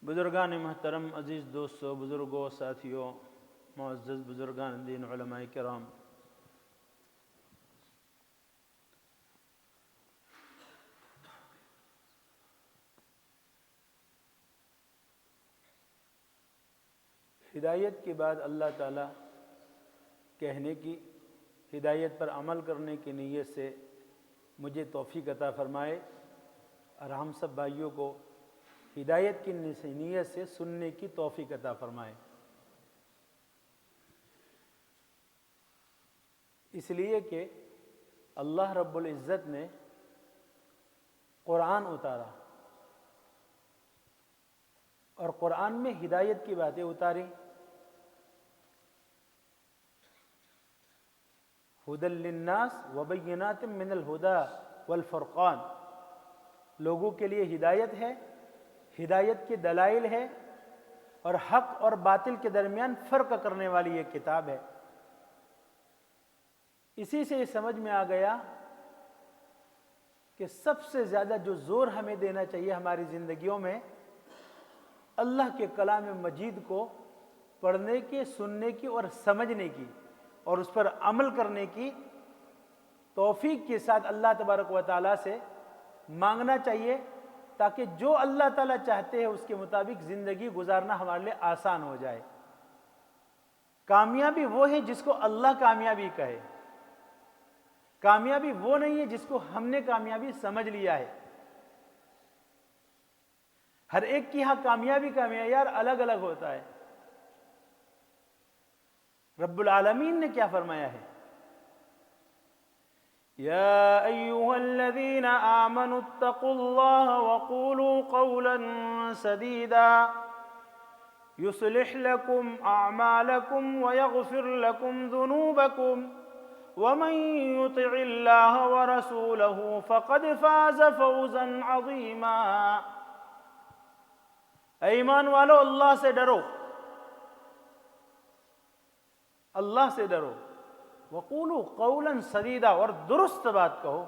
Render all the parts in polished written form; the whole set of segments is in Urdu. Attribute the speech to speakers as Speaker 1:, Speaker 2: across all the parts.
Speaker 1: بزرگان محترم، عزیز دوستو، بزرگوں، ساتھیوں، معزز بزرگان دین، علماء کرام، ہدایت کے بعد اللہ تعالیٰ کہنے کی، ہدایت پر عمل کرنے کی نیت سے مجھے توفیق عطا فرمائے اور ہم سب بھائیوں کو ہدایت کی نیت سے سننے کی توفیق عطا فرمائے۔ اس لیے کہ اللہ رب العزت نے قرآن اتارا اور قرآن میں ہدایت کی باتیں اتاری، ہدی للناس وبینات من الہدی والفرقان، لوگوں کے لیے ہدایت ہے، ہدایت کے دلائل ہے اور حق اور باطل کے درمیان فرق کرنے والی یہ کتاب ہے۔ اسی سے یہ سمجھ میں آ گیا کہ سب سے زیادہ جو زور ہمیں دینا چاہیے ہماری زندگیوں میں اللہ کے کلام مجید کو پڑھنے کی، سننے کی اور سمجھنے کی اور اس پر عمل کرنے کی توفیق کے ساتھ اللہ تبارک و تعالیٰ سے مانگنا چاہیے، تاکہ جو اللہ تعالیٰ چاہتے ہیں اس کے مطابق زندگی گزارنا ہمارے لیے آسان ہو جائے۔ کامیابی وہ ہے جس کو اللہ کامیابی کہے، کامیابی وہ نہیں ہے جس کو ہم نے کامیابی سمجھ لیا ہے۔ ہر ایک کی ہاں کامیابی کا معیار الگ الگ ہوتا ہے۔ رب العالمین نے کیا فرمایا ہے؟ یا ایھا الذین آمنوا اتقوا اللہ وقولوا قولا سدیدا یصلح لکم اعمالکم ویغفر لکم ذنوبکم ومن یطع اللہ ورسولہ فقد فاز فوزا عظیما۔ اے ایمان والو، اللہ سے ڈرو، اللہ سے ڈرو، وقولوا قولا سدیدا، اور درست بات کہو،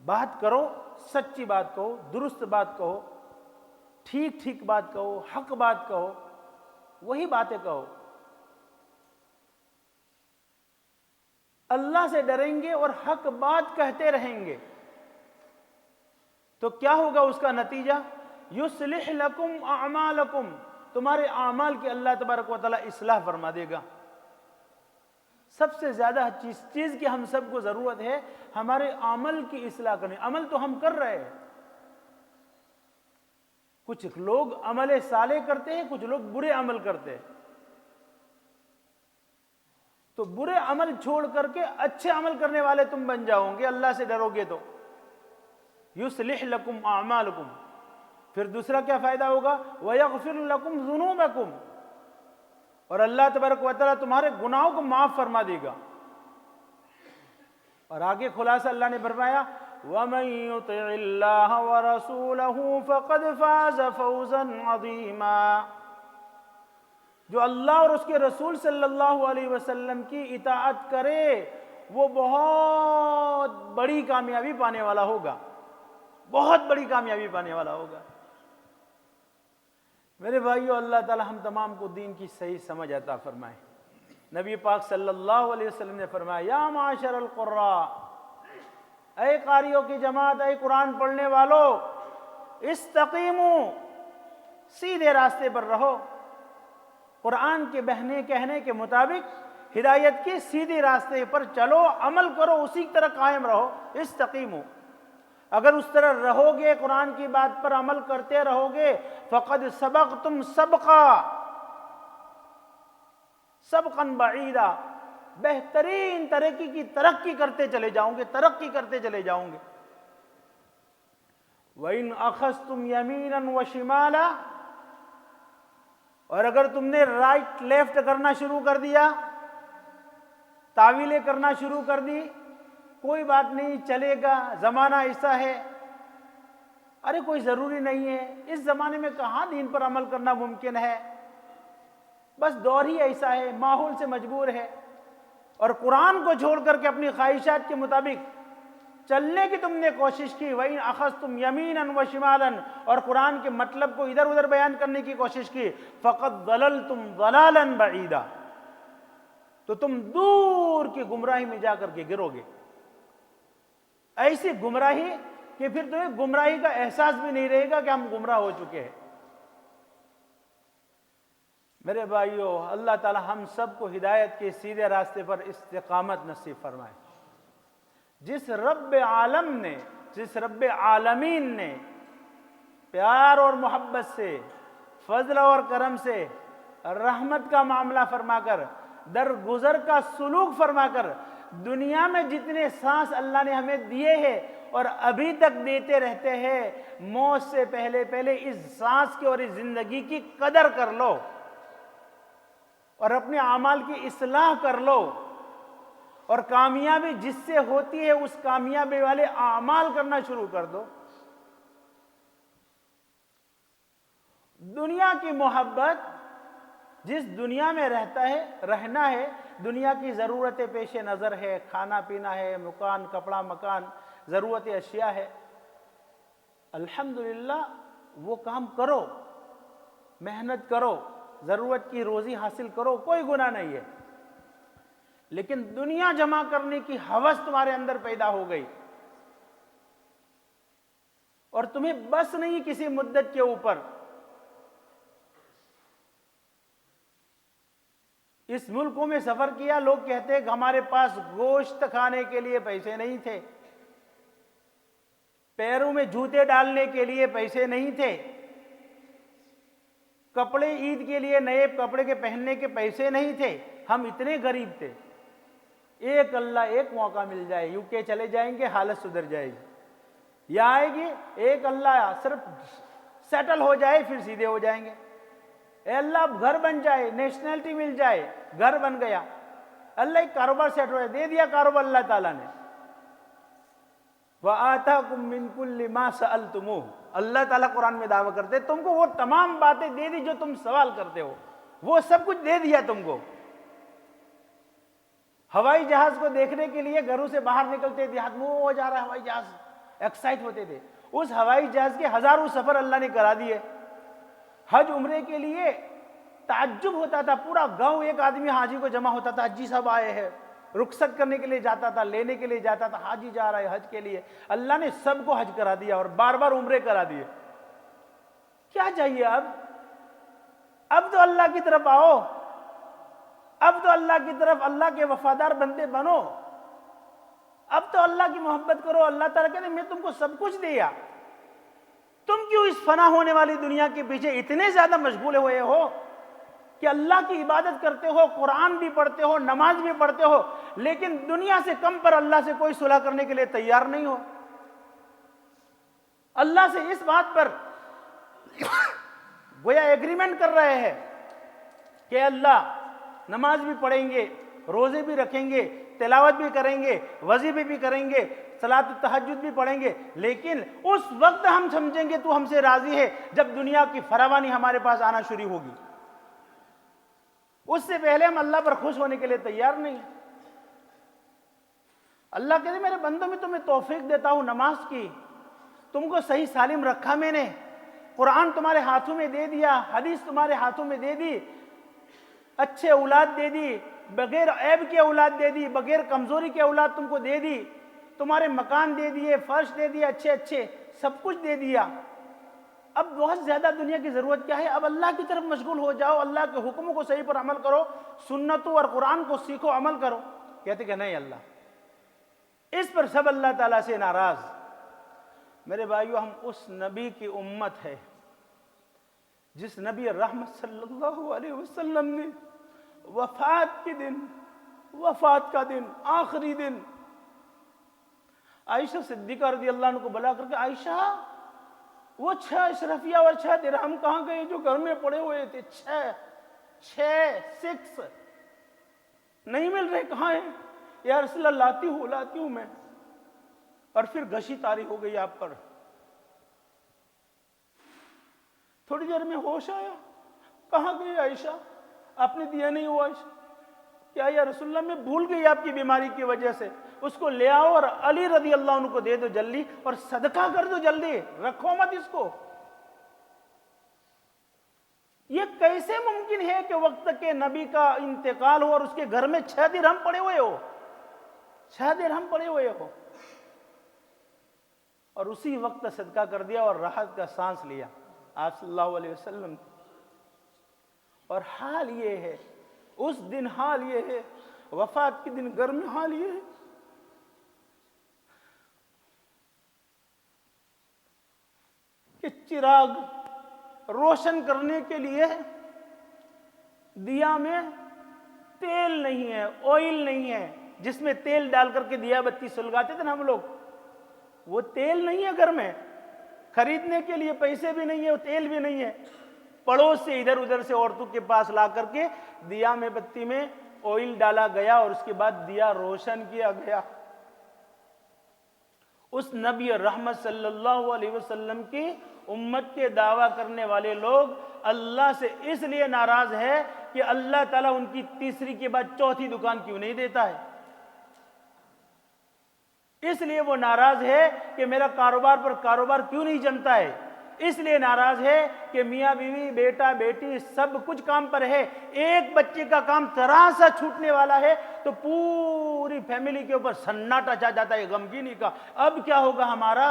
Speaker 1: بات کرو، سچی بات کہو، درست بات کہو، ٹھیک ٹھیک بات کہو، حق بات کہو، وہی باتیں کہو۔ اللہ سے ڈریں گے اور حق بات کہتے رہیں گے تو کیا ہوگا اس کا نتیجہ؟ یصلح لکم اعمالکم، تمہارے اعمال کی اللہ تبارک و تعالیٰ اصلاح فرما دے گا۔ سب سے زیادہ چیز کی ہم سب کو ضرورت ہے ہمارے عمل کی اصلاح کرنے۔ عمل تو ہم کر رہے ہیں، کچھ لوگ عمل صالح کرتے ہیں، کچھ لوگ برے عمل کرتے ہیں، تو برے عمل چھوڑ کر کے اچھے عمل کرنے والے تم بن جاؤ گے اللہ سے ڈرو گے تو۔ یصلح لکم اعمالکم، پھر دوسرا کیا فائدہ ہوگا؟ ویغفر لکم ذنوبکم، اور اللہ تبارک و تعالیٰ تمہارے گناہوں کو معاف فرما دے گا۔ اور آگے خلاصہ اللہ نے فرمایا وَمَن يُطِعِ اللَّهَ وَرَسُولَهُ فَقَدْ فَازَ فَوْزًا عَظِيمًا، جو اللہ اور اس کے رسول صلی اللہ علیہ وسلم کی اطاعت کرے وہ بہت بڑی کامیابی پانے والا ہوگا، بہت بڑی کامیابی پانے والا ہوگا۔ میرے بھائیو، اللہ تعالی ہم تمام کو دین کی صحیح سمجھ عطا فرمائے۔ نبی پاک صلی اللہ علیہ وسلم نے فرمایا یا معاشر القراء، اے قاریوں کی جماعت، اے قرآن پڑھنے والو، استقیموا، سیدھے راستے پر رہو، قرآن کے کہنے کے مطابق ہدایت کی سیدھے راستے پر چلو، عمل کرو، اسی طرح قائم رہو۔ استقیموا، اگر اس طرح رہو گے، قرآن کی بات پر عمل کرتے رہو گے، فقد سبقتم سبقا، سبقا بعیدا، بہترین ترقی کی ترقی کرتے چلے جاؤں گے، ترقی کرتے چلے جاؤں گے۔ وَإِنْ أَخَذْتُمْ يَمِينًا وَشِمَالًا، اور اگر تم نے رائٹ لیفٹ کرنا شروع کر دیا، تعویلیں کرنا شروع کر دی، کوئی بات نہیں، چلے گا، زمانہ ایسا ہے، ارے کوئی ضروری نہیں ہے، اس زمانے میں کہاں دین پر عمل کرنا ممکن ہے، بس دور ہی ایسا ہے، ماحول سے مجبور ہے، اور قرآن کو چھوڑ کر کے اپنی خواہشات کے مطابق چلنے کی تم نے کوشش کی، وَإِنْ أَخَذْتُمْ يَمِينًا وَشِمَالًا، اور قرآن کے مطلب کو ادھر ادھر بیان کرنے کی کوشش کی، فَقَدْ ضَلَلْتُمْ ضَلَالًا بَعِيدًا، تو تم دور کی گمراہی میں جا کر کے گرو گے، ایسی گمراہی کہ پھر تمہیں گمراہی کا احساس بھی نہیں رہے گا کہ ہم گمراہ ہو چکے ہیں۔ میرے بھائیو، اللہ تعالی ہم سب کو ہدایت کے سیدھے راستے پر استقامت نصیب فرمائے۔ جس رب عالم نے، جس رب عالمین نے پیار اور محبت سے، فضل اور کرم سے، رحمت کا معاملہ فرما کر، درگزر کا سلوک فرما کر، دنیا میں جتنے سانس اللہ نے ہمیں دیے ہیں اور ابھی تک دیتے رہتے ہیں، موت سے پہلے پہلے اس سانس کی اور اس زندگی کی قدر کر لو اور اپنے اعمال کی اصلاح کر لو، اور کامیابی جس سے ہوتی ہے اس کامیابی والے اعمال کرنا شروع کر دو۔ دنیا کی محبت، جس دنیا میں رہنا ہے، دنیا کی ضرورتیں پیش نظر ہے، کھانا پینا ہے، مکان، کپڑا مکان، ضرورت اشیاء ہے، الحمدللہ وہ کام کرو، محنت کرو، ضرورت کی روزی حاصل کرو، کوئی گناہ نہیں ہے، لیکن دنیا جمع کرنے کی ہوس تمہارے اندر پیدا ہو گئی اور تمہیں بس نہیں کسی مدت کے اوپر۔ اس ملکوں میں سفر کیا، لوگ کہتے ہیں کہ ہمارے پاس گوشت کھانے کے لیے پیسے نہیں تھے، پیروں میں جوتے ڈالنے کے لیے پیسے نہیں تھے، کپڑے عید کے لیے نئے کپڑے کے پہننے کے پیسے نہیں تھے، ہم اتنے غریب تھے۔ ایک اللہ ایک موقع مل جائے، یو کے چلے جائیں گے، حالت سدھر جائے گی، یا آئے گی ایک اللہ صرف سیٹل ہو جائے پھر سیدھے ہو جائیں گے۔ اے اللہ گھر بن جائے، نیشنلٹی مل جائے، گھر بن گیا، اللہ ایک کاروبار سیٹ ہو جائے، دے دیا کاروبار اللہ تعالیٰ نے۔ وَآتَاكُم مِّن كُلِّ مَا سَأَلْتُمُوهُ، اللہ تعالیٰ قرآن میں دعویٰ کرتے ہیں تم کو وہ تمام باتیں دے دی جو تم سوال کرتے ہو، وہ سب کچھ دے دیا تم کو۔ ہوائی جہاز کو دیکھنے کے لیے گھروں سے باہر نکلتے تھے، ہاتھ منہ ہو جا رہا ہے ہوائی جہاز، ایکسائٹ ہوتے تھے، اس ہوائی جہاز کے ہزاروں سفر اللہ نے کرا دیے۔ حج عمرے کے لیے تعجب ہوتا تھا، پورا گاؤں ایک آدمی حاجی کو جمع ہوتا تھا، حجی صاحب آئے ہیں، رخصت کرنے کے لیے جاتا تھا، لینے کے لیے جاتا تھا، حاجی جا رہا ہے حج کے لیے، اللہ نے سب کو حج کرا دیا اور بار بار عمرے کرا دیے۔ کیا چاہیے اب تو اللہ کی طرف آؤ، اب تو اللہ کی طرف، اللہ کے وفادار بندے بنو، اب تو اللہ کی محبت کرو۔ اللہ تعالیٰ کہتے ہیں میں تم کو سب کچھ دیا، تم کیوں اس فنا ہونے والی دنیا کے پیچھے اتنے زیادہ مشغول ہوئے ہو کہ اللہ کی عبادت کرتے ہو، قرآن بھی پڑھتے ہو، نماز بھی پڑھتے ہو، لیکن دنیا سے کم پر اللہ سے کوئی صلح کرنے کے لیے تیار نہیں ہو۔ اللہ سے اس بات پر گویا ایگریمنٹ کر رہے ہیں کہ اللہ نماز بھی پڑھیں گے، روزے بھی رکھیں گے، تلاوت بھی کریں گے، وظیفے بھی کریں گے، صلاۃ التہجد بھی پڑھیں گے، لیکن اس وقت ہم سمجھیں گے تو ہم سے راضی ہے جب دنیا کی فراوانی ہمارے پاس آنا شروع ہوگی، اس سے پہلے ہم اللہ پر خوش ہونے کے لیے تیار نہیں ہیں۔ اللہ کہتے ہیں میرے بندوں میں تمہیں توفیق دیتا ہوں نماز کی، تم کو صحیح سالم رکھا میں نے، قرآن تمہارے ہاتھوں میں دے دیا، حدیث تمہارے ہاتھوں میں دے دی، اچھے اولاد دے دی، بغیر عیب کے اولاد دے دی، بغیر کمزوری کے اولاد تم کو دے دی، تمہارے مکان دے دیے، فرش دے دیا، اچھے اچھے سب کچھ دے دیا، اب بہت زیادہ دنیا کی ضرورت کیا ہے؟ اب اللہ کی طرف مشغول ہو جاؤ، اللہ کے حکموں کو صحیح پر عمل کرو، سنتوں اور قرآن کو سیکھو، عمل کرو۔ کہتے کہ نہیں اللہ، اس پر سب اللہ تعالیٰ سے ناراض۔ میرے بھائیو، ہم اس نبی کی امت ہے جس نبی رحمت صلی اللہ علیہ وسلم نے وفات کے دن، وفات کا دن، آخری دن، عائشہ صدیقہ رضی اللہ عنہ کو بلا کر کے، عائشہ وہ 6 اشرفیہ اور 6 درہم کہاں گئے جو گھر میں پڑے ہوئے تھے؟ 6 نہیں مل رہے، کہاں ہیں؟ یا رسول اللہ لاتی ہوں میں۔ اور پھر گشی طاری ہو گئی آپ پر، تھوڑی دیر میں ہوش آیا، کہاں گئی عائشہ؟ آپ نے دیا نہیں ہوا عائشہ؟ کیا یا رسول اللہ میں بھول گئی آپ کی بیماری کی وجہ سے؟ اس کو لے آؤ اور علی رضی اللہ عنہ کو دے دو جلدی، اور صدقہ کر دو جلدی، رکھو مت اس کو۔ یہ کیسے ممکن ہے کہ وقت کے نبی کا انتقال ہو اور اس کے گھر میں 6 درہم پڑے ہوئے ہو، 6 درہم پڑے ہوئے ہو، اور اسی وقت صدقہ کر دیا اور راحت کا سانس لیا آپ صلی اللہ علیہ وسلم۔ اور حال یہ ہے، اس دن حال یہ ہے، وفات کے دن گھر میں حال یہ ہے کہ چراغ روشن کرنے کے لیے دیا میں تیل نہیں ہے، آئل نہیں ہے، جس میں تیل ڈال کر کے دیا بتی سلگاتے تھے نا ہم لوگ، وہ تیل نہیں ہے گھر میں، خریدنے کے لیے پیسے بھی نہیں ہے، وہ تیل بھی نہیں ہے، پڑوس سے ادھر ادھر سے عورتوں کے پاس لا کر کے دیا میں بتی میں آئل ڈالا گیا اور اس کے بعد دیا روشن کیا گیا۔ اس نبی رحمت صلی اللہ علیہ وسلم کی امت کے دعویٰ کرنے والے لوگ اللہ سے اس لیے ناراض ہے کہ اللہ تعالیٰ ان کی تیسری کے بعد چوتھی دکان کیوں نہیں دیتا ہے، اس لیے وہ ناراض ہے کہ میرا کاروبار پر کاروبار کیوں نہیں جمتا ہے، اس لیے ناراض ہے کہ میاں بیوی بیٹا بیٹی سب کچھ کام پر ہے، ایک بچے کا کام ذرا سا چھوٹنے والا ہے تو پوری فیملی کے اوپر سناٹا چھا جاتا ہے غمگینی کا، اب کیا ہوگا ہمارا،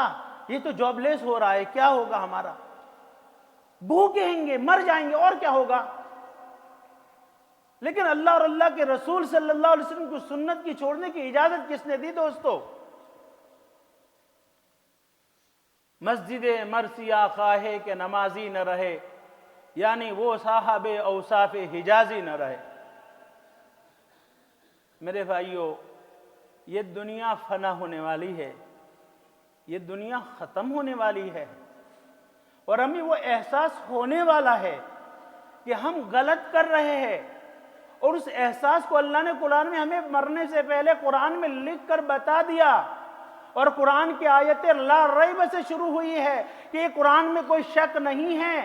Speaker 1: یہ تو جاب لیس ہو رہا ہے، کیا ہوگا ہمارا، بھوکے ہیں گے، مر جائیں گے، اور کیا ہوگا۔ لیکن اللہ اور اللہ کے رسول صلی اللہ علیہ وسلم کو سنت کی چھوڑنے کی اجازت کس نے دی دوستو؟ مسجد مرثیہ خواہے کہ نمازی نہ رہے، یعنی وہ صاحب اوصاف حجازی نہ رہے۔ میرے بھائیو، یہ دنیا فنا ہونے والی ہے، یہ دنیا ختم ہونے والی ہے، اور ہمیں وہ احساس ہونے والا ہے کہ ہم غلط کر رہے ہیں، اور اس احساس کو اللہ نے قرآن میں ہمیں مرنے سے پہلے قرآن میں لکھ کر بتا دیا، اور قرآن کی آیت لا ریب سے شروع ہوئی ہے کہ یہ قرآن میں کوئی شک نہیں ہے،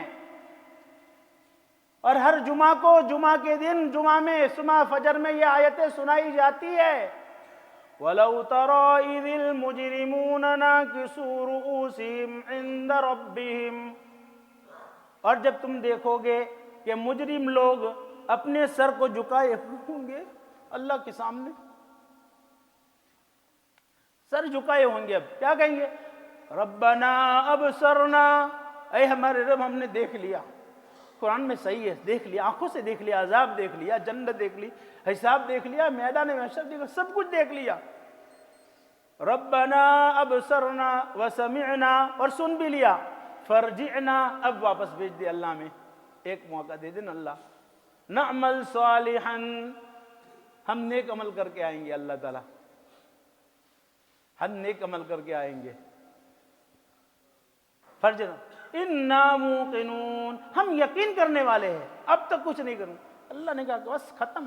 Speaker 1: اور ہر جمعہ کو جمعہ کے دن جمعہ میں صبح فجر میں یہ آیتیں سنائی جاتی ہے۔ وَلَوْ تَرَى إِذِ الْمُجْرِمُونَ نَاكِسُو رُؤُوسِهِمْ عِنْدَ رَبِّهِمْ، اور جب تم دیکھو گے کہ مجرم لوگ اپنے سر کو جھکائے ہوں گے اللہ کے سامنے، سر جھکائے ہوں گے، اب کیا کہیں گے؟ ربنا ابصرنا، اے ہمارے رب ہم نے دیکھ لیا، قرآن میں صحیح ہے، دیکھ لیا، آنکھوں سے دیکھ لیا، عذاب دیکھ لیا، جنت دیکھ لی، حساب دیکھ لیا، میدان محشر دیکھ لیا، سب کچھ دیکھ لیا۔ ربنا ابصرنا وسمعنا، اور سن بھی لیا، فرجعنا، اب واپس بھیج دے اللہ میں، ایک موقع دے دیں اللہ، نعمل صالحا، ہم نیک عمل کر کے آئیں گے، اللہ تعالیٰ ہم نیک عمل کر کے آئیں گے، فرجنا انا موقنون، ہم یقین کرنے والے ہیں، اب تک کچھ نہیں کروں۔ اللہ نے کہا کہ بس ختم،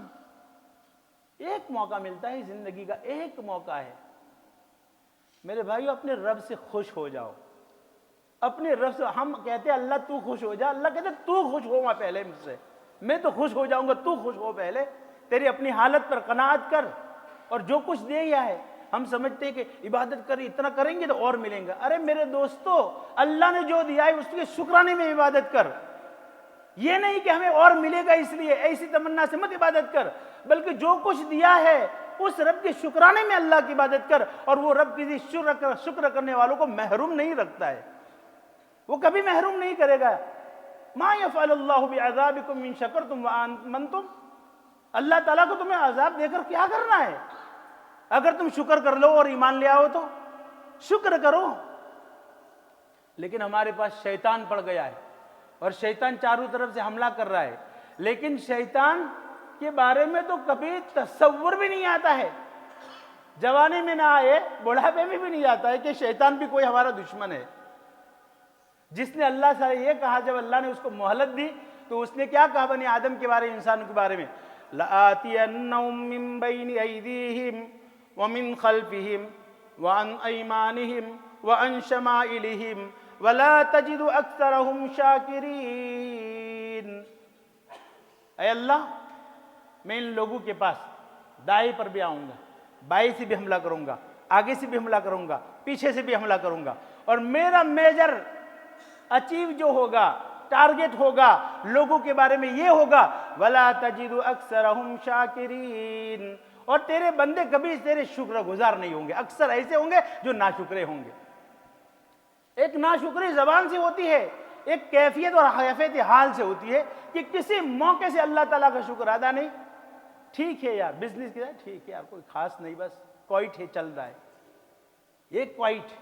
Speaker 1: ایک موقع ملتا ہے زندگی کا، ایک موقع ہے۔ میرے بھائیو، اپنے رب سے خوش ہو جاؤ، اپنے رب سے، ہم کہتے ہیں اللہ تو خوش ہو جا، اللہ کہتے تو خوش ہو میں پہلے مجھ سے، میں تو خوش ہو جاؤں گا، تو خوش ہو پہلے، تیری اپنی حالت پر قناعت کر، اور جو کچھ دیا ہے، ہم سمجھتے ہیں کہ عبادت کر اتنا کریں گے تو اور ملیں گا، ارے میرے دوستو، اللہ نے جو دیا ہے اس کے شکرانے میں عبادت کر، یہ نہیں کہ ہمیں اور ملے گا اس لیے ایسی تمنا سے مت عبادت کر، بلکہ جو کچھ دیا ہے اس رب کے شکرانے میں اللہ کی عبادت کر، اور وہ رب کسی شکر کرنے والوں کو محروم نہیں رکھتا ہے، وہ کبھی محروم نہیں کرے گا۔ ما یفعل اللہ بعذابکم ان شکرتم وآمنتم، اللہ تعالیٰ کو تمہیں عذاب دے کر کیا کرنا ہے؟ اگر تم شکر کر لو اور ایمان لے آؤ تو شکر کرو۔ لیکن ہمارے پاس شیطان پڑ گیا ہے، اور شیطان چاروں طرف سے حملہ کر رہا ہے، لیکن شیطان کے بارے میں تو کبھی تصور بھی نہیں آتا ہے، جوانی میں نہ آئے بڑھاپے میں بھی نہیں آتا ہے کہ شیطان بھی کوئی ہمارا دشمن ہے۔ جس نے اللہ سے یہ کہا، جب اللہ نے اس کو مہلت دی تو اس نے کیا کہا بنی آدم کے بارے میں، انسانوں کے بارے میں؟ لَآتِيَنَّهُم مِّن بَيْنِ أَيْدِيهِمْ وَمِن خَلْفِهِمْ وَعَنْ أَيْمَانِهِمْ وَعَنْ شَمَائِلِهِمْ وَلَا تَجِدُ أَكْثَرَهُمْ شَاكِرِينَ۔ اے اللہ، میں ان لوگوں کے پاس دائیں پر بھی آؤں گا، بائیں سے بھی حملہ کروں گا، آگے سے بھی حملہ کروں گا، پیچھے سے بھی حملہ کروں گا، اور میرا میجر اچیو جو ہوگا، ٹارگٹ ہوگا لوگوں کے بارے میں یہ ہوگا وَلَا تَجِدُ أَكْثَرَهُمْ شَاكِرِينَ، اور تیرے بندے کبھی تیرے شکر گزار نہیں ہوں گے، اکثر ایسے ہوں گے جو ناشکرے ہوں گے۔ ایک ناشکری زبان سے ہوتی ہے، ایک کیفیت اور کیفیت حال سے ہوتی ہے کہ کسی موقع سے اللہ تعالیٰ کا شکر ادا نہیں۔ ٹھیک ہے یار، بزنس کے ٹھیک ہے یار، کوئی خاص نہیں، بس کوئٹ ہے، چل رہا ہے، یہ کوئٹ۔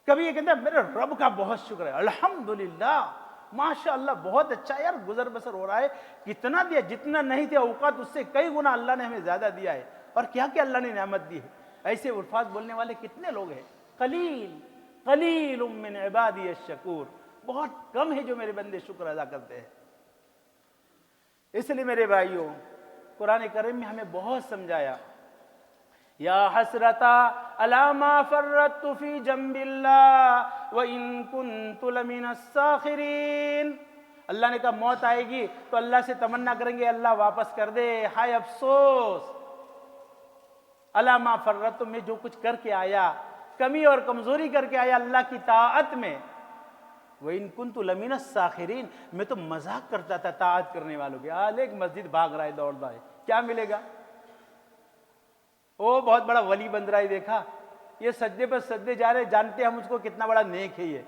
Speaker 1: کبھی یہ کہتا ہے میرے رب کا بہت شکر ہے، الحمدللہ، ماشاءاللہ، بہت اچھا یار، گزر بسر ہو رہا ہے، کتنا دیا، جتنا نہیں تھا اوقات اس سے کئی گنا اللہ نے ہمیں زیادہ دیا ہے، اور کیا کیا اللہ نے نعمت دی ہے۔ ایسے الفاظ بولنے والے کتنے لوگ ہیں؟ قلیل قلیل من عبادی الشکور، بہت کم ہے جو میرے بندے شکر ادا کرتے ہیں۔ اس لیے میرے بھائیوں، قرآن کریم میں ہمیں بہت سمجھایا، یا حسرتا علی ما فرطت فی جنب اللہ وان کنت لمن الساخرین۔ اللہ نے کہا موت آئے گی تو اللہ سے تمنا کریں گے اللہ واپس کر دے، ہائے افسوس، علی ما فرطت، میں جو کچھ کر کے آیا، کمی اور کمزوری کر کے آیا اللہ کی طاعت میں، وَإِن كُنْتُ لَمِنَ السَّاخِرِينَ، میں تو مذاق کرتا تھا طاعت کرنے والوں کے، ایک مسجد بھاگ رہا ہے، دوڑ رہا ہے، کیا ملے گا؟ وہ بہت بڑا ولی بن رہا ہے، دیکھا یہ سجدے پر سجدے جا رہے، جانتے ہم اس کو کتنا بڑا نیک ہے، یہ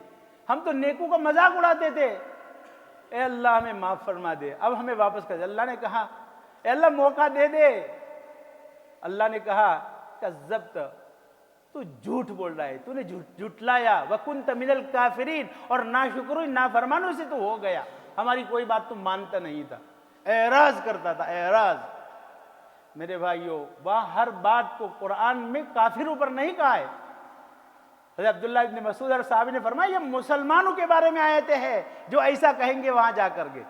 Speaker 1: ہم تو نیکوں کا مذاق اڑاتے تھے، اے اللہ ہمیں معاف فرما دے، اب ہمیں واپس کر دے۔ اللہ نے کہا اے اللہ موقع دے دے، اللہ نے کہا کذبت، تو جھوٹ بول رہا ہے، تو نے جھٹلایا، وَكُنْتَ مِنَ الْكَافِرِينَ، اور ناشکروں نافرمانوں سے تو ہو گیا، ہماری کوئی بات تو مانتا نہیں تھا، اعراض کرتا تھا، اعراض۔ میرے بھائیوں، وہاں ہر بات کو قرآن میں کافروں پر نہیں کہا ہے۔ حضرت عبداللہ ابن مسعود اور صحابی نے فرمایا یہ مسلمانوں کے بارے میں آیتیں ہیں جو ایسا کہیں گے وہاں جا کر کے۔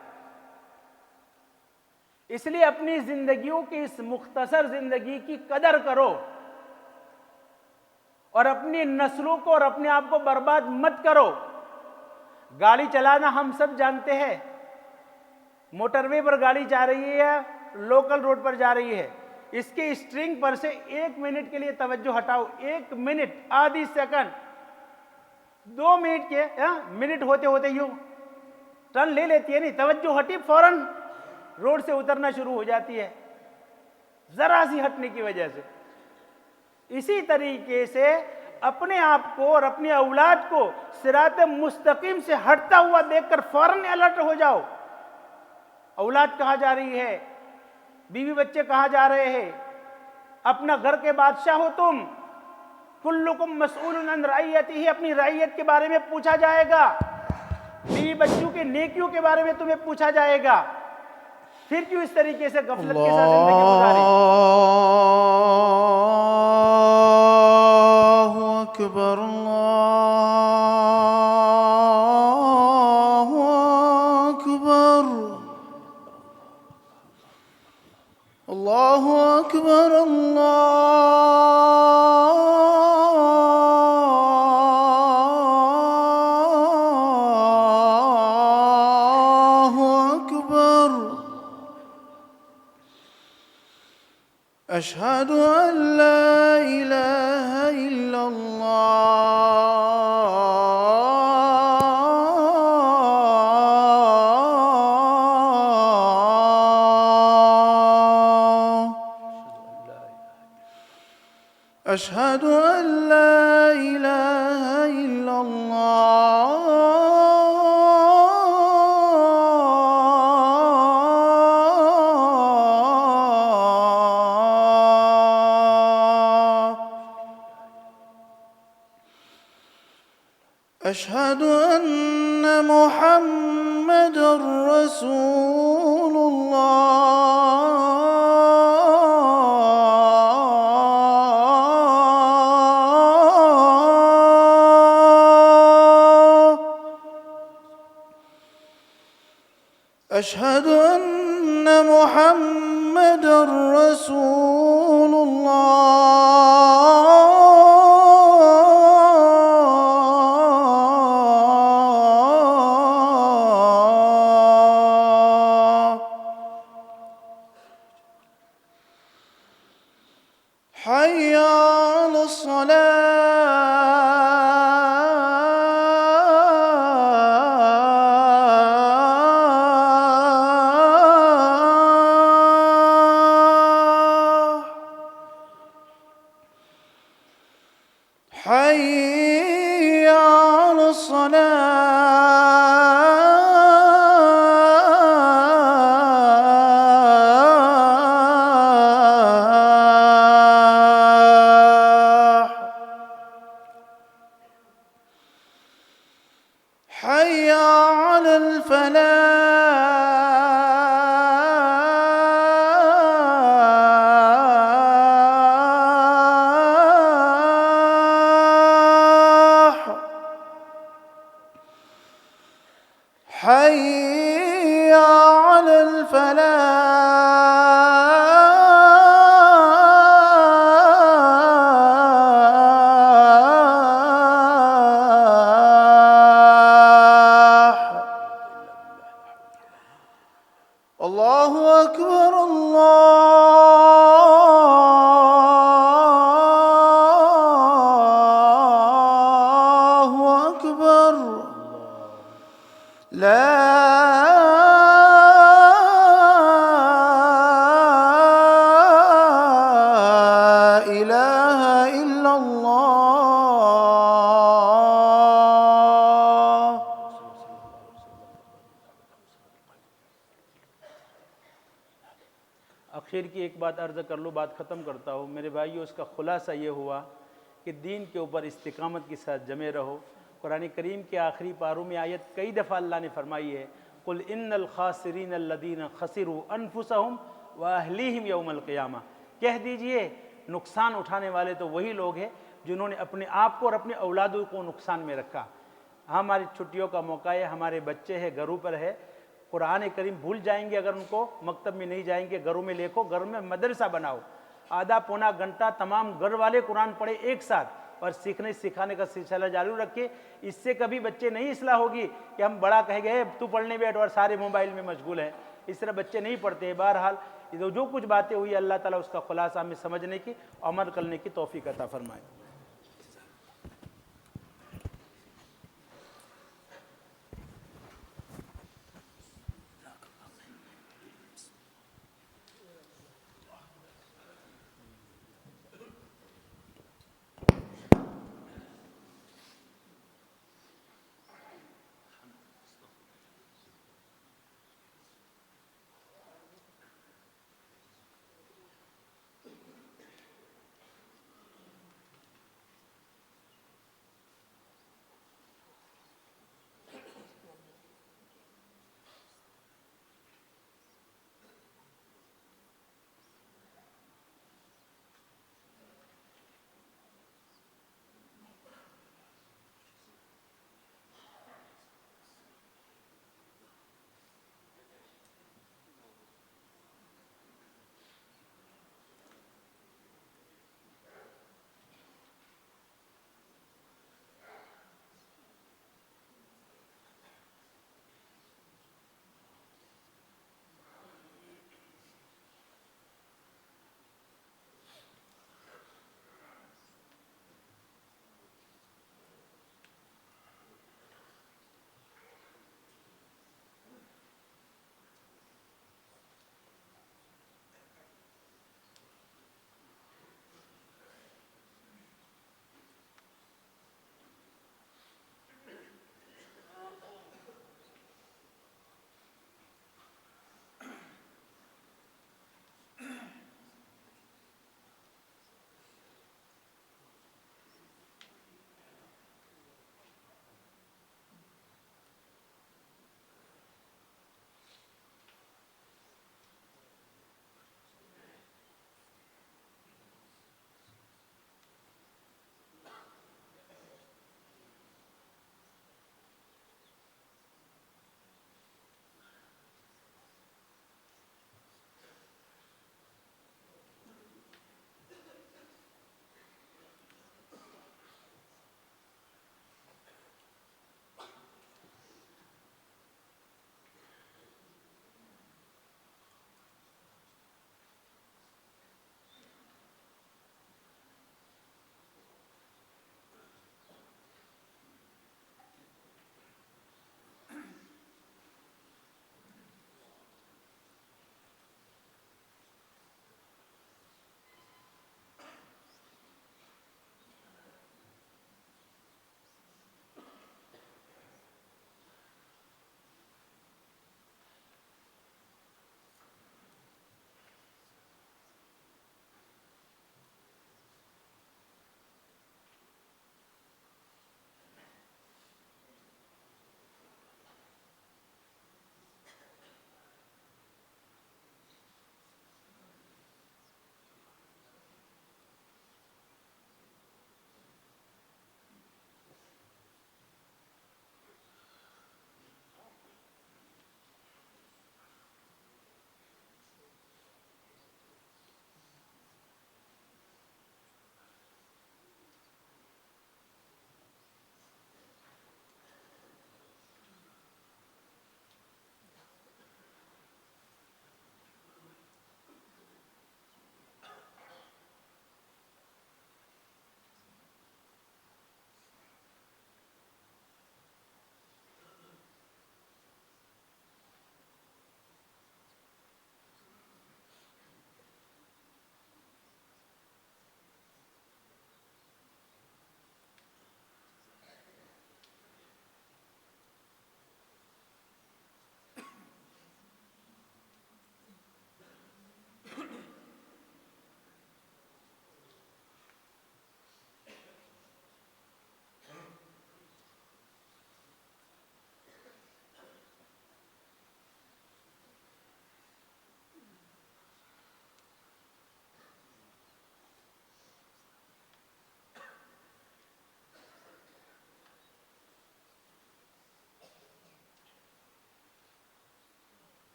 Speaker 1: اس لیے اپنی زندگیوں کی اس مختصر زندگی کی قدر کرو، اور اپنی نسلوں کو اور اپنے آپ کو برباد مت کرو۔ گاڑی چلانا ہم سب جانتے ہیں، موٹر وے پر گاڑی جا رہی ہے، لوکل روڈ پر جا رہی ہے، اس کے اسٹرنگ پر سے 1 منٹ کے لیے توجہ ہٹاؤ، 1 منٹ، آدھی سیکنڈ، 2 منٹ کے منٹ ہوتے ہوتے یوں ٹرن لے لیتی ہے، نہیں توجہ ہٹی فوراً روڈ سے اترنا شروع ہو جاتی ہے، ذرا سی ہٹنے کی وجہ سے۔ اسی طریقے سے اپنے آپ کو اور اپنی اولاد کو صراط مستقیم سے ہٹتا ہوا دیکھ کر فوراً الرٹ ہو جاؤ۔ اولاد کہاں جا رہی ہے، بیوی بچے کہاں جا رہے ہیں، اپنا گھر کے بادشاہ ہو تم، کلکم مسئول عن رعیتہ، اپنی رعیت کے بارے میں پوچھا جائے گا، بیوی بچوں کے نیکیوں کے بارے میں تمہیں پوچھا جائے گا، پھر کیوں اس طریقے سے غفلت کے ساتھ زندگی گزاری؟
Speaker 2: اللہ اکبر، اللہ اکبر، اللہ اکبر، اللہ اکبر، اشہد ان لا الہ الا اللہ، اشہد ان لا الہ الا اللہ، اشہد ان محمد رسول اللہ، اشہد ان محمد رسول اللہ، حي على الصلاة حي على الفلاح حي على الفلاح. الله أكبر الله أكبر لا إله إلا الله.
Speaker 1: آخر کی ایک بات عرض کر لوں، بات ختم کرتا ہوں میرے بھائیو. اس کا خلاصہ یہ ہوا کہ دین کے اوپر استقامت کے ساتھ جمے رہو. قرآن کریم کے آخری پاروں میں آیت کئی دفعہ اللہ نے فرمائی ہے، قل ان الخاسرین الذین خسروا انفسهم واہلیہم یوم القیامہ. کہہ دیجئے نقصان اٹھانے والے تو وہی لوگ ہیں جنہوں نے اپنے آپ کو اور اپنے اولادوں کو نقصان میں رکھا. ہماری چھٹیوں کا موقع ہے، ہمارے بچے ہیں، گھروں پر ہے. قرآن کریم بھول جائیں گے اگر ان کو مکتب میں نہیں جائیں گے، گھروں میں لکھو، گھروں میں مدرسہ بناؤ. آدھا پونا گھنٹہ تمام گھر والے قرآن پڑھے ایک ساتھ اور سیکھنے سکھانے کا سلسلہ جاری رکھے. اس سے کبھی بچے نہیں اصلاح ہوگی کہ ہم بڑا کہہ گئے تو پڑھنے بیٹھ اور سارے موبائل میں مشغول ہیں. اس طرح بچے نہیں پڑھتے ہیں. بہرحال جو کچھ باتیں ہوئی اللہ تعالیٰ اس کا خلاصہ ہمیں سمجھنے کی، عمل کرنے کی توفیق عطا فرمائے.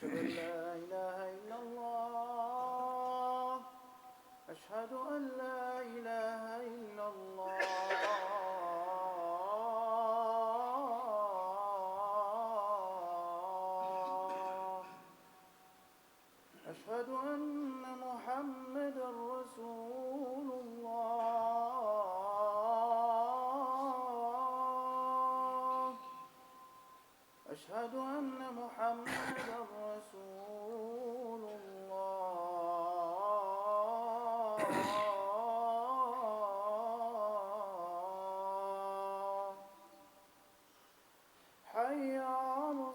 Speaker 2: أشهد أن لا إله إلا الله أشهد أن لا إله إلا الله أشهد أن محمدا رسول الله أشهد أن محمدا رسول الله حي على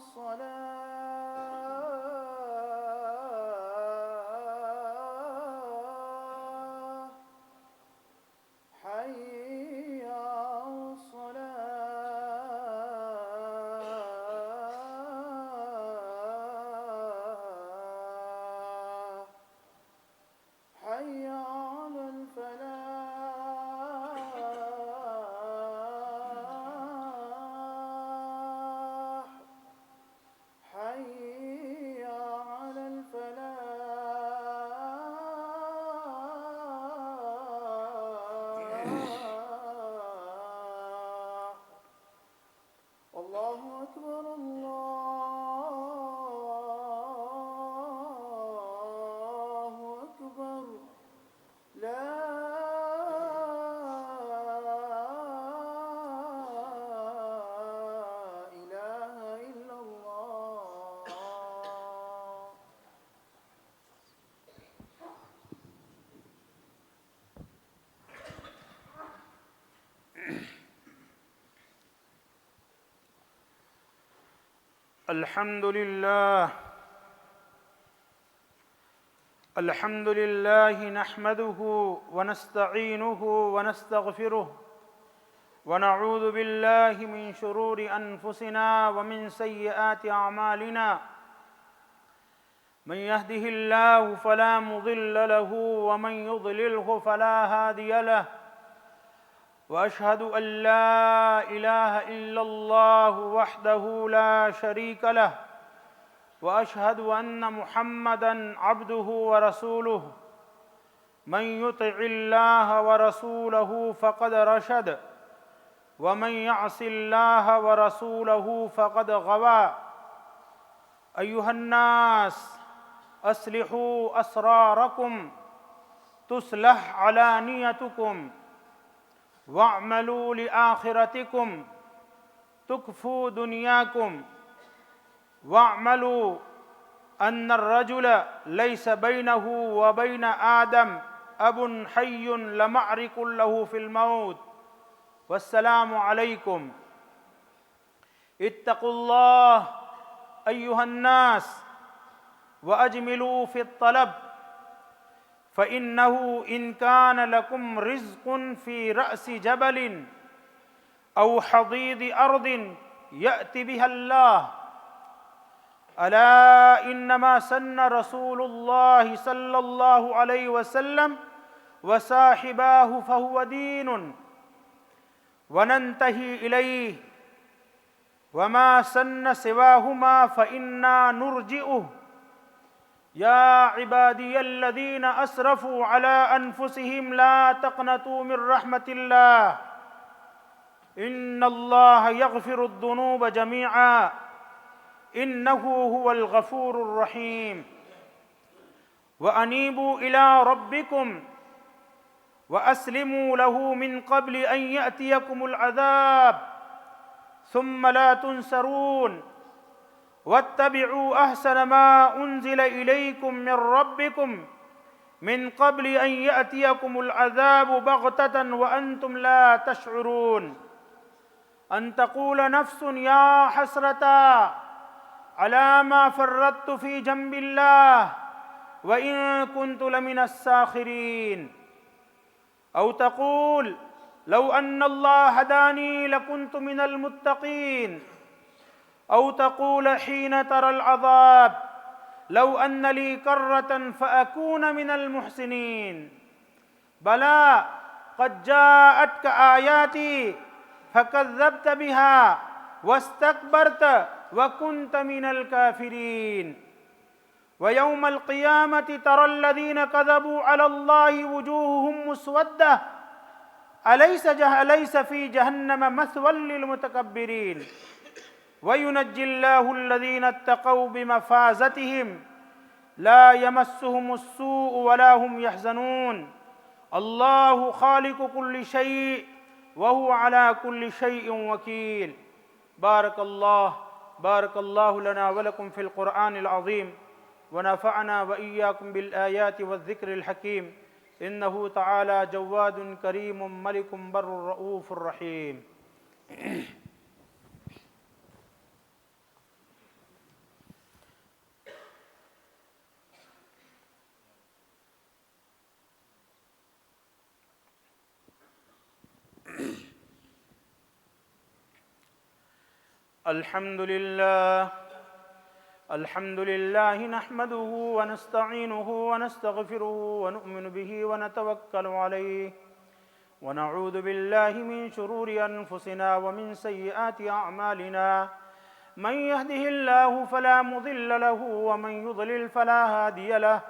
Speaker 2: الصلاة حي على الصلاة حي على الفلاح حي على الفلاح الله أكبر الله أكبر لا إله إلا الله
Speaker 1: الحمد لله نحمده ونستعينه ونستغفره ونعوذ بالله من شرور أنفسنا ومن سيئات أعمالنا من يهده الله فلا مضل له ومن يضلله فلا هادي له وأشهد أن لا إله إلا الله وحده لا شريك له وأشهد أن محمدًا عبده ورسوله من يطع الله ورسوله فقد رشد ومن يعص الله ورسوله فقد غوى أيها الناس أصلحوا أسراركم تصلح علانيتكم واعملوا لآخرتكم تكفوا دنياكم واعملوا أن الرجل ليس بينه وبين آدم أب حي لمعرك له في الموت والسلام عليكم اتقوا الله أيها الناس وأجملوا في الطلب فإنه إن كان لكم رزق في رأس جبل أو حضيض أرض يأتي بها الله ألا إنما سن رسول الله صلى الله عليه وسلم وصاحباه فهو دين وننتهي إليه وما سن سواهما فإنا نرجئه يا عبادي الذين أسرفوا على أنفسهم لا تقنطوا من رحمة الله إن الله يغفر الذنوب جميعا إنه هو الغفور الرحيم وأنيبوا إلى ربكم وأسلموا له من قبل أن يأتيكم العذاب ثم لا تنصرون واتبعوا أحسن ما أنزل إليكم من ربكم من قبل أن يأتيكم العذاب بغتة وأنتم لا تشعرون أن تقول نفس يا حسرة على ما فرطت في جنب الله وإن كنت لمن الساخرين أو تقول لو أن الله هداني لكنت من المتقين أو تقول حين ترى العذاب لو أن لي كرة فأكون من المحسنين بلى قد جاءتك آياتي فكذبت بها واستكبرت وكنت من الكافرين ويوم القيامة ترى الذين كذبوا على الله وجوههم مسودة أليس في جهنم مثوى للمتكبرين وينجي الله الذين اتقوا بمفازتهم لا يمسهم السوء ولا هم يحزنون الله خالق كل شيء وهو على كل شيء وكيل. بارك الله لنا ولكم في القرآن العظيم ونفعنا وإياكم بالآيات والذكر الحكيم إنه تعالى جواد كريم ملك بر رؤوف رحيم. الحمد لله نحمده ونستعينه ونستغفره ونؤمن به ونتوكل عليه ونعوذ بالله من شرور أنفسنا ومن سيئات أعمالنا من يهده الله فلا مضل له ومن يضلل فلا هادي له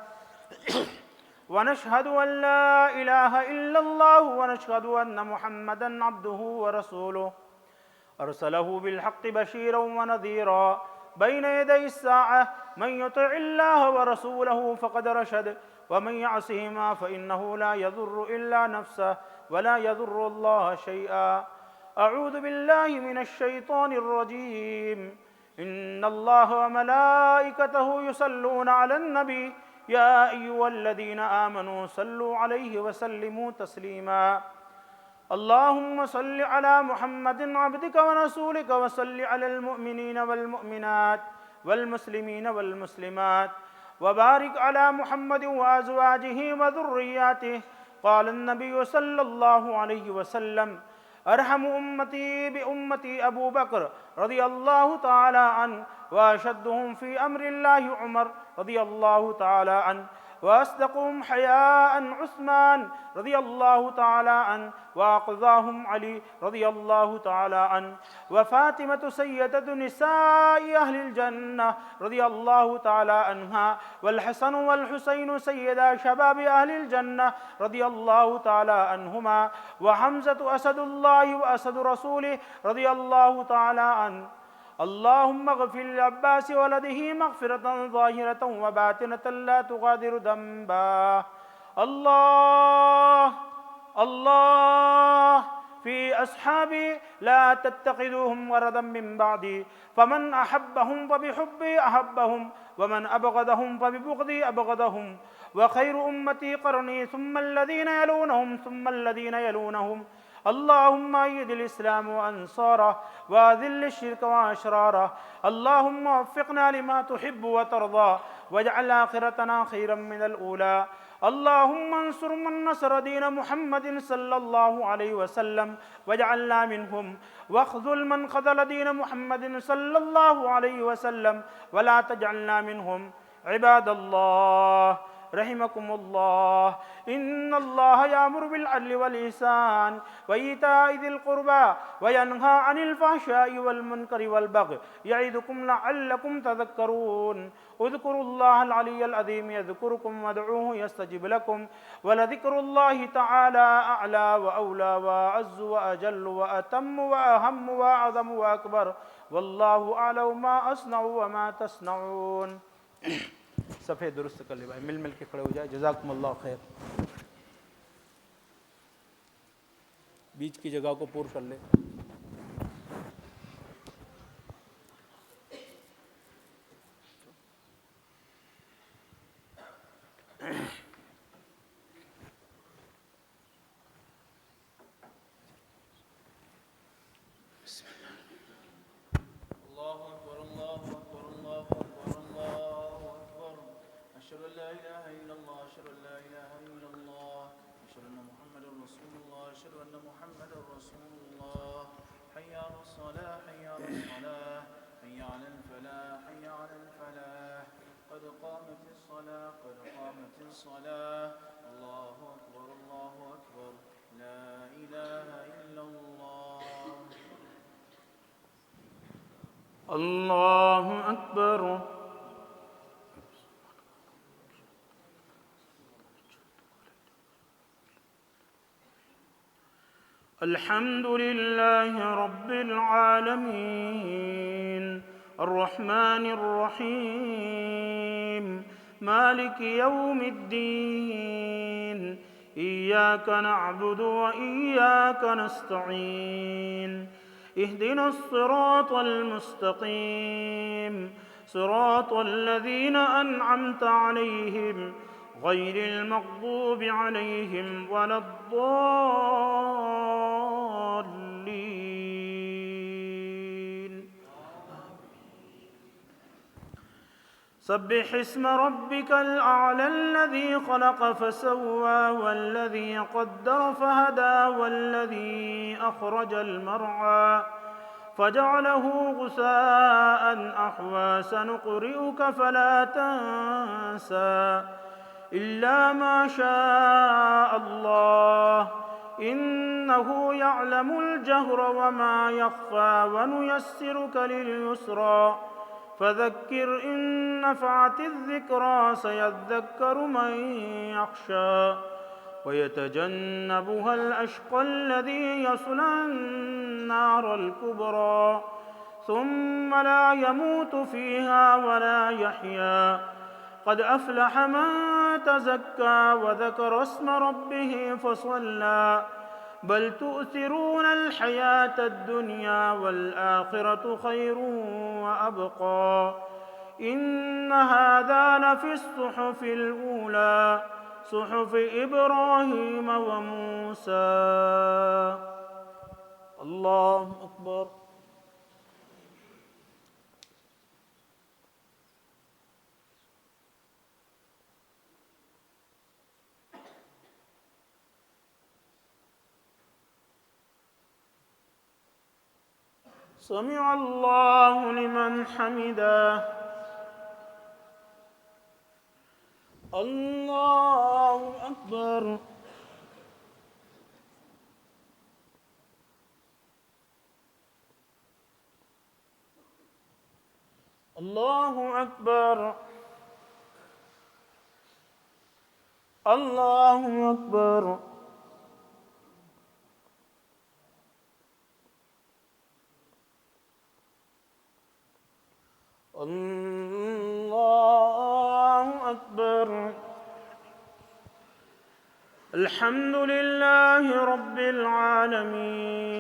Speaker 1: ونشهد أن لا إله إلا الله ونشهد أن محمدا عبده ورسوله أرسله بالحق بشيرا ونذيرا بين يدي الساعة من يطع الله ورسوله فقد رشد ومن يعصهما فإنه لا يضر إلا نفسه ولا يضر الله شيئا. أعوذ بالله من الشيطان الرجيم. إن الله وملائكته يصلون على النبي يا أيها الذين آمنوا صلوا عليه وسلموا تسليما. اللهم صل على محمد عبدك ورسولك وصل على المؤمنين والمؤمنات والمسلمين والمسلمات وبارك على محمد وأزواجه وذرياته. قال النبي صلى الله عليه وسلم أرحم أمتي بأمتي أبو بكر رضي الله تعالى عنه وأشدهم في أمر الله عمر رضي الله تعالى عنه وأصدقهم حياء عثمان رضي الله تعالى عنه وأقضاهم علي رضي الله تعالى عنه وفاطمة سيدة نساء أهل الجنة رضي الله تعالى عنها والحسن والحسين سيدا شباب أهل الجنة رضي الله تعالى عنهما وحمزة أسد الله وأسد رسوله رضي الله تعالى عنه. اللهم اغفر للعباس ولده مغفرة ظاهرة وباطنة لا تغادر ذنبا. الله في أصحابي لا تتخذوهم وردا من بعدي فمن أحبهم فبحبي أحبهم ومن أبغضهم فببغضي أبغضهم وخير أمتي قرني ثم الذين يلونهم ثم الذين يلونهم. اللهم أيد الإسلام وأنصاره وأذل الشرك وأشراره. اللهم وفقنا لما تحب وترضى واجعل آخرتنا خيرا من الأولى. اللهم انصر من نصر دين محمد صلى الله عليه وسلم واجعلنا منهم واخذل من خذل دين محمد صلى الله عليه وسلم ولا تجعلنا منهم. عباد الله رحمكم الله إن الله يأمر بالعدل والإحسان وإيتاء ذي القربى وينهى عن الفحشاء والمنكر والبغي يعظكم لعلكم تذكرون. اذكروا الله العلي العظيم يذكركم وادعوه يستجب لكم ولذكر الله تعالى أعلى وأولى وأعز وأجل وأتم وأهم وأعظم وأكبر والله أعلم ما أصنع وما تصنعون. صفحے درست کر لے بھائی، مل مل کے کھڑے ہو جائے. جزاکم اللہ خیر. بیچ کی جگہ کو پور کر لے. اللہ اکبر.
Speaker 2: الحمد لله رب العالمين الرحمن الرحيم مالك يوم الدين إياك نعبد وإياك نستعين اهدنا الصراط المستقيم صراط الذين أنعمت عليهم غير المغضوب عليهم ولا الضالين. سبح اسم ربك الأعلى الذي خلق فسوى والذي قدر فهدى والذي أخرج المرعى فجعله غثاء أحوى سنقرئك فلا تنسى إلا ما شاء الله إنه يعلم الجهر وما يخفى ونيسرك لليسرى فذكر إن نفعت الذكرى سيذكر من يخشى ويتجنبها الأشقى الذي يصلى النار الكبرى ثم لا يموت فيها ولا يحيا قد أفلح من تزكى وذكر اسم ربه فصلى بل تؤثرون الحياة الدنيا والآخرة خير وأبقى إن هذا لفي الصحف الأولى صحف إبراهيم وموسى. الله أكبر. سمع الله لمن حمده. الله أكبر. الله أكبر. الله أكبر. الله أكبر. الحمد لله رب العالمين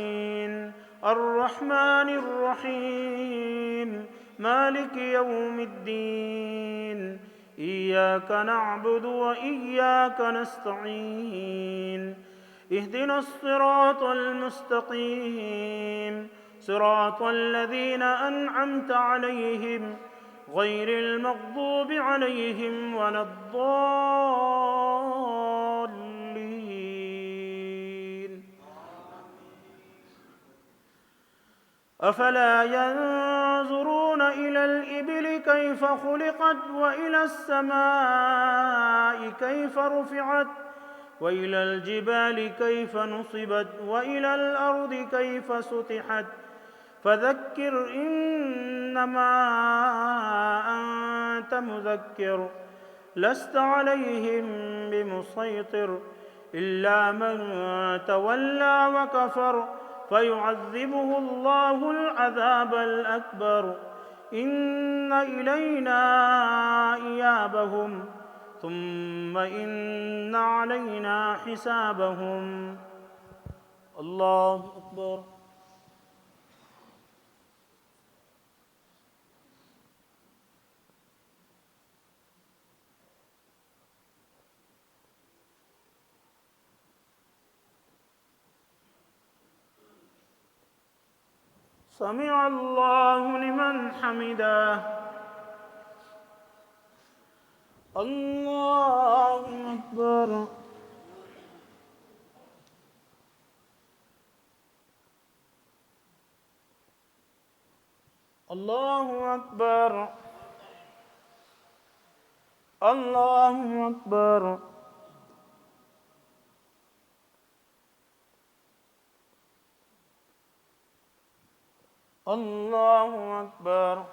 Speaker 2: الرحمن الرحيم مالك يوم الدين إياك نعبد وإياك نستعين اهدنا الصراط المستقيم صراط الذين أنعمت عليهم غير المغضوب عليهم ولا الضالين. أفلا ينظرون إلى الإبل كيف خلقت وإلى السماء كيف رفعت وإلى الجبال كيف نصبت وإلى الأرض كيف سطحت فذكر إنما أنت مذكر لست عليهم بمسيطر إلا من تولى وكفر فيعذبه الله العذاب الأكبر إن إلينا إيابهم ثم إن علينا حسابهم. الله أكبر. سمع الله لمن حمده. الله أكبر. الله أكبر. الله أكبر. الله أكبر.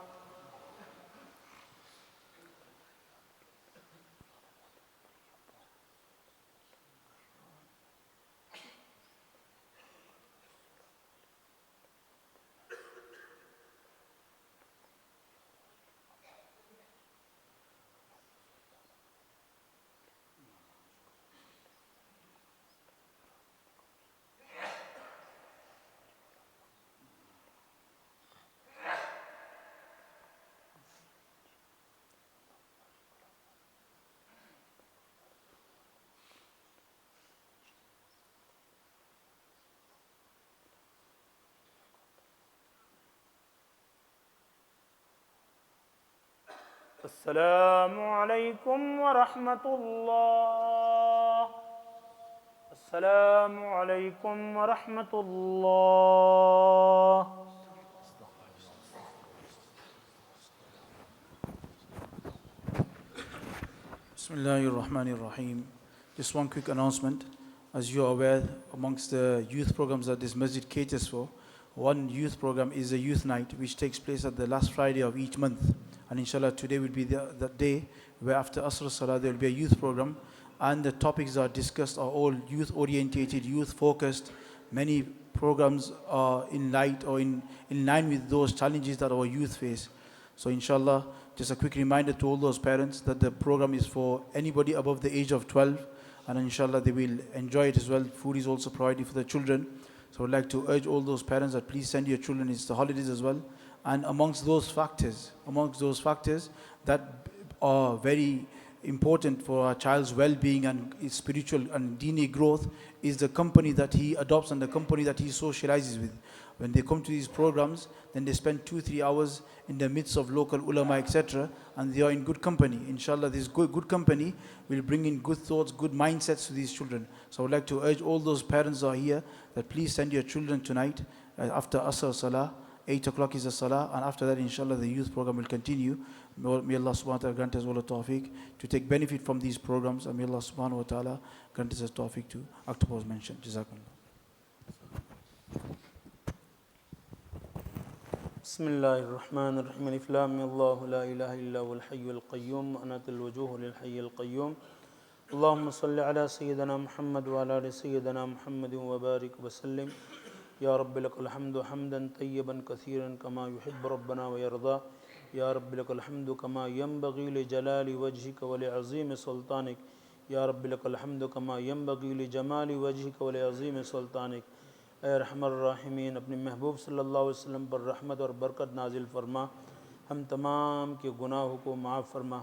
Speaker 1: السلام علیکم ورحمۃ اللہ. السلام علیکم ورحمۃ اللہ.
Speaker 3: Bismillahirrahmanirrahim. Just one quick announcement. As you are aware, amongst the youth programs that this masjid caters for, one youth program is a youth night which takes place at the last Friday of each month. And inshallah today will be the day where after Asr Salah there will be a youth program, and the topics that are discussed are all youth orientated, youth focused. Many programs are in light or in line with those challenges that our youth face. So inshallah, just a quick reminder to all those parents that the program is for anybody above the age of 12, and inshallah they will enjoy it as well. Food is also provided for the children. So I would like to urge all those parents that please send your children. It's the holidays as well. And amongst those factors that are very important for our child's well-being and his spiritual and dini growth is the company that he adopts and the company that he socializes with. When they come to these programs, then they spend 2-3 hours in the midst of local ulama, etc., and they are in good company. Inshallah, this good company will bring in good thoughts, good mindsets to these children. So I would like to urge all those parents who are here that please send your children tonight after Asr Salah. 8 o'clock is the Salah, and after that, inshallah, the youth program will continue. May Allah subhanahu wa ta'ala grant us all the tawfiq to take benefit from these programs, and may Allah subhanahu wa ta'ala grant us the tawfiq to act upon as mentioned. Jazakumullah.
Speaker 1: بسم اللہ الرحمن الرحیم. الف لام اللہ لا الہ الا هو الحی القیوم انات الوجوہ للحی القیوم. اللہم صلی علی سیدنا محمد وعلی آل سیدنا محمد وبارک وسلم. یا رب لک الحمد حمدا طیبا کثیرا کما یحب ربنا ویرضا. یا رب لک الحمد کما ینبغی لجلال وجہک ولعظیم سلطانک. یا رب لک الحمد کما ینبغی لجمال وجہک ولعظیم سلطانک. اے رحم الراحمین، اپنے محبوب صلی اللہ علیہ وسلم پر رحمت اور برکت نازل فرما. ہم تمام کے گناہوں کو معاف فرما،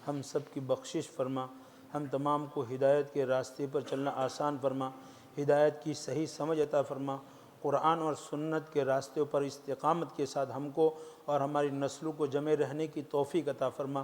Speaker 1: ہم سب کی بخشش فرما. ہم تمام کو ہدایت کے راستے پر چلنا آسان فرما، ہدایت کی صحیح سمجھ عطا فرما. قرآن اور سنت کے راستوں پر استقامت کے ساتھ ہم کو اور ہماری نسلوں کو جمع رہنے کی توفیق عطا فرما.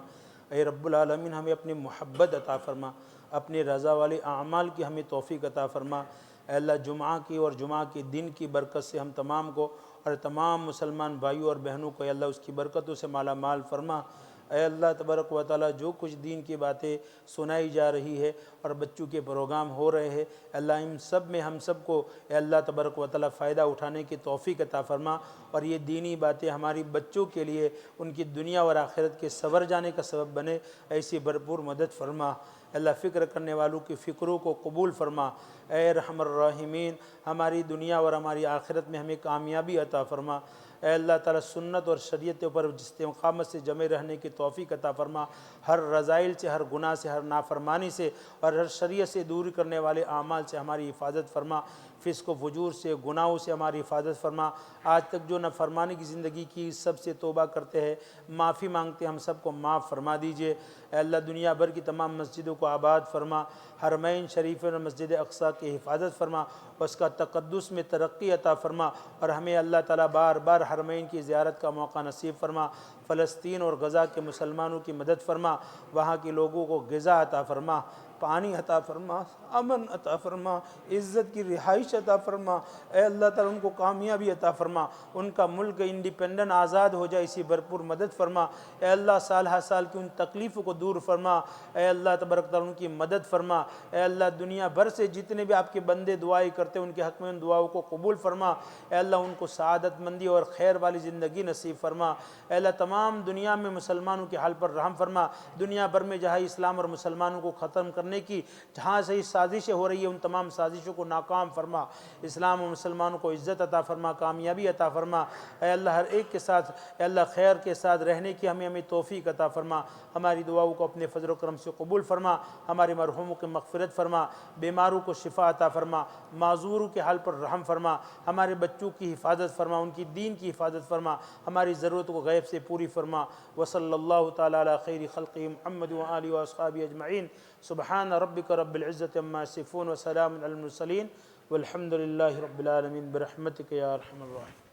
Speaker 1: اے رب العالمین، ہمیں اپنی محبت عطا فرما، اپنے رضا والے اعمال کی ہمیں توفیق عطا فرما. اے اللہ، جمعہ کی اور جمعہ کے دن کی برکت سے ہم تمام کو اور تمام مسلمان بھائیوں اور بہنوں کو اے اللہ اس کی برکتوں سے مالا مال فرما. اے اللہ تبارک و تعالیٰ، جو کچھ دین کی باتیں سنائی جا رہی ہے اور بچوں کے پروگرام ہو رہے ہیں، اللہ ان سب میں ہم سب کو اے اللہ تبارک و تعالیٰ فائدہ اٹھانے کی توفیق عطا فرما. اور یہ دینی باتیں ہماری بچوں کے لیے ان کی دنیا اور آخرت کے سنور جانے کا سبب بنے، ایسی بھرپور مدد فرما. اللہ، فکر کرنے والوں کی فکروں کو قبول فرما. اے رحم الراحمین، ہماری دنیا اور ہماری آخرت میں ہمیں کامیابی عطا فرما. اے اللہ تعالیٰ، سنت اور شریعت پر استقامت سے جمع رہنے کی توفیق عطا فرما. ہر رذائل سے، ہر گناہ سے، ہر نافرمانی سے اور ہر شریعت سے دور کرنے والے اعمال سے ہماری حفاظت فرما. فسق و فجور سے، گناہوں سے ہماری حفاظت فرما. آج تک جو نافرمانی کی زندگی کی، سب سے توبہ کرتے ہیں، معافی مانگتے ہیں، ہم سب کو معاف فرما دیجئے. اے اللہ، دنیا بھر کی تمام مسجدوں کو آباد فرما. حرمین شریفین اور مسجد اقصیٰ کی حفاظت فرما، اس کا تقدس میں ترقی عطا فرما. اور ہمیں اللہ تعالیٰ بار بار حرمین کی زیارت کا موقع نصیب فرما. فلسطین اور غزہ کے مسلمانوں کی مدد فرما. وہاں کے لوگوں کو غذا عطا فرما، پانی عطا فرما، امن عطا فرما، عزت کی رہائش عطا فرما. اے اللہ تعالیٰ، ان کو کامیابی عطا فرما، ان کا ملک انڈیپینڈنٹ آزاد ہو جائے، اسی بھرپور مدد فرما. اے اللہ، سال ہر سال کی ان تکلیفوں کو دور فرما. اے اللہ تبارک تعالیٰ، ان کی مدد فرما. اے اللہ، دنیا بھر سے جتنے بھی آپ کے بندے دعائیں کرتے ہیں، ان کے حق میں ان دعاؤں کو قبول فرما. اے اللہ، ان کو سعادت مندی اور خیر والی زندگی نصیب فرما. اے اللہ، تمام دنیا میں مسلمانوں کے حال پر رحم فرما. دنیا بھر میں جہاں اسلام اور مسلمانوں کو ختم کرنے کی جہاں سے سازشیں ہو رہی ہیں، ان تمام سازشوں کو ناکام فرما. اسلام و مسلمانوں کو عزت عطا فرما، کامیابی عطا فرما. اے اللہ، ہر ایک کے ساتھ اے اللہ خیر کے ساتھ رہنے کی ہمیں توفیق عطا فرما. ہماری دعاؤں کو اپنے فضل و کرم سے قبول فرما. ہمارے مرحوموں کی مغفرت فرما، بیماروں کو شفا عطا فرما، معذوروں کے حال پر رحم فرما. ہمارے بچوں کی حفاظت فرما، ان کی دین کی حفاظت فرما. ہماری ضرورتوں کو غیب سے پوری فرما. وصلی اللہ تعالی علی خیر خلقہ محمد وآلہ واصحابہ اجمعین. سبحان ربک رب العزت عما یصفون وسلام علی المرسلین والحمد للہ رب العالمین برحمتک یا ارحم الراحمین.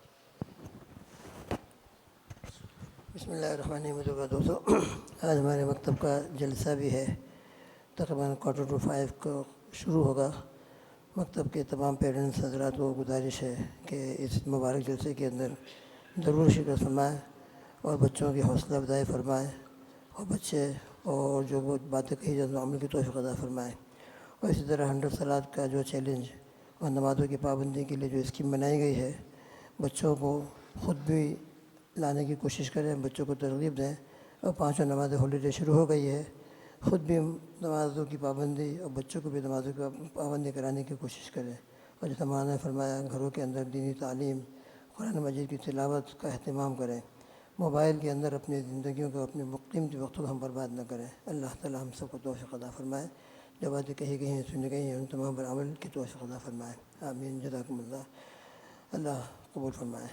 Speaker 2: بسم اللہ الرحمن الرحیم. دوستو
Speaker 4: آج ہمارے مکتب کا جلسہ بھی ہے، تقریباً 4:45 کو شروع ہوگا۔ مکتب کے تمام پیرنٹس حضرات کو گزارش ہے کہ اس مبارک جلسے کے اندر ضرور شرکت فرمائیں اور بچوں کی حوصلہ افزائی فرمائیں، اور بچے اور جو وہ باتیں کہی جاتی ہیں عمل کی توفیق عطا فرمائیں۔ اور اسی طرح 100 صلوات کا جو چیلنج اور نمازوں کی پابندی کے لیے جو اسکیم بنائی گئی ہے، بچوں کو خود بھی لانے کی کوشش کریں، بچوں کو ترغیب دیں۔ اور 5 نماز ہالیڈے شروع ہو گئی ہے، خود بھی نمازوں کی پابندی اور بچوں کو بھی نمازوں کی پابندی کرانے کی کوشش کریں۔ اور جیسا مولانا نے فرمایا گھروں کے اندر دینی تعلیم، قرآن مجید کی تلاوت کا اہتمام کریں، موبائل کے اندر اپنی زندگیوں کو، اپنے قیمتی وقتوں کو ہم برباد نہ کریں۔ اللہ تعالی ہم سب کو توفیق عطا فرمائے، جو باتیں کہی گئی ہیں سنی گئی ہیں ان تمام پر عمل کی توفیق عطا فرمائے، آمین۔ جزاکم اللہ، اللہ قبول فرمائے۔